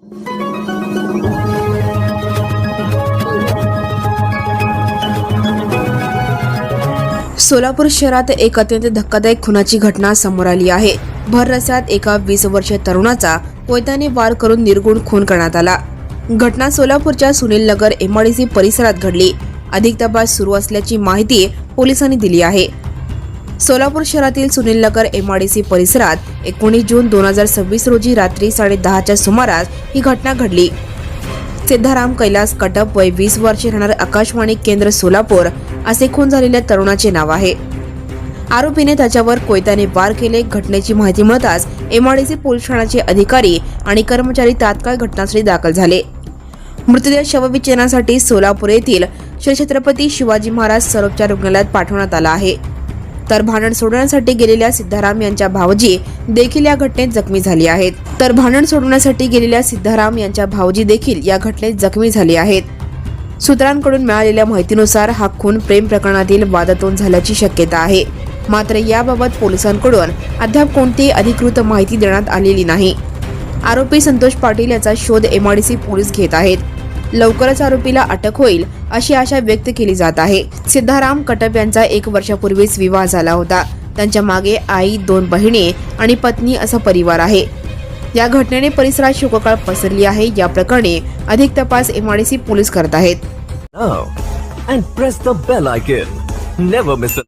सोलापूर शहरात एक अत्यंत धक्कादायक खुनाची घटना समोर आली आहे। भर रस्त्यात एका 20 वर्षीय तरुणाचा कोयत्याने वार करून निर्गुण खून करण्यात आला। घटना सोलापूरच्या सुनील नगर एमआयडीसी परिसरात घडली। अधिक तपास सुरू असल्याची माहिती पोलिसांनी दिली आहे। सोलापूर शहरातील सुनील नगर एमआयडीसी परिसरात 19 जून 2026 रोजी रात्री 10:30च्या सुमारास ही घटना घडली। सिद्धाराम कैलास कटप वय 20 वर्षे राहणार आकाशवाणी केंद्र सोलापूर असे खून झालेल्या तरुणाचे नाव आहे। आरोपीने त्याच्यावर कोयत्याने वार केले। घटनेची माहिती मिळताच एमआयडीसी पोलीस ठाण्याचे अधिकारी आणि कर्मचारी तात्काळ घटनास्थळी दाखल झाले। मृतदेह शवविच्छेदनासाठी सोलापूर येथील श्री छत्रपती शिवाजी महाराज सर्वोपचार रुग्णालयात पाठवण्यात आला आहे। तर भांडण सोडवण्यासाठी गेलेल्या सिद्धाराम यांच्या भावजी देखील या घटनेत जखमी झाले आहेत। सूत्रांकडून मिळालेल्या माहितीनुसार हा खून प्रेम प्रकरणातील वादातून झाल्याची शक्यता आहे। मात्र याबाबत पोलिसांकडून अद्याप कोणतीही अधिकृत माहिती देण्यात आलेली नाही। आरोपी संतोष पाटील याचा शोध एमआयडीसी पोलीस घेत आहेत। लवकरच आरोपीला अटक होईल अशी आशा व्यक्त केली जात आहे। सिद्धाराम कटप यांचा 1 वर्षापूर्वीच विवाह झाला होता। त्यांच्या मागे आई, 2 बहिणी आणि पत्नी असा परिवार आहे। या घटनेने परिसरात शोककळा पसरली आहे। या प्रकरणी अधिक तपास एमआयडीसी पोलीस करत आहेत। And press the bell icon. Never miss a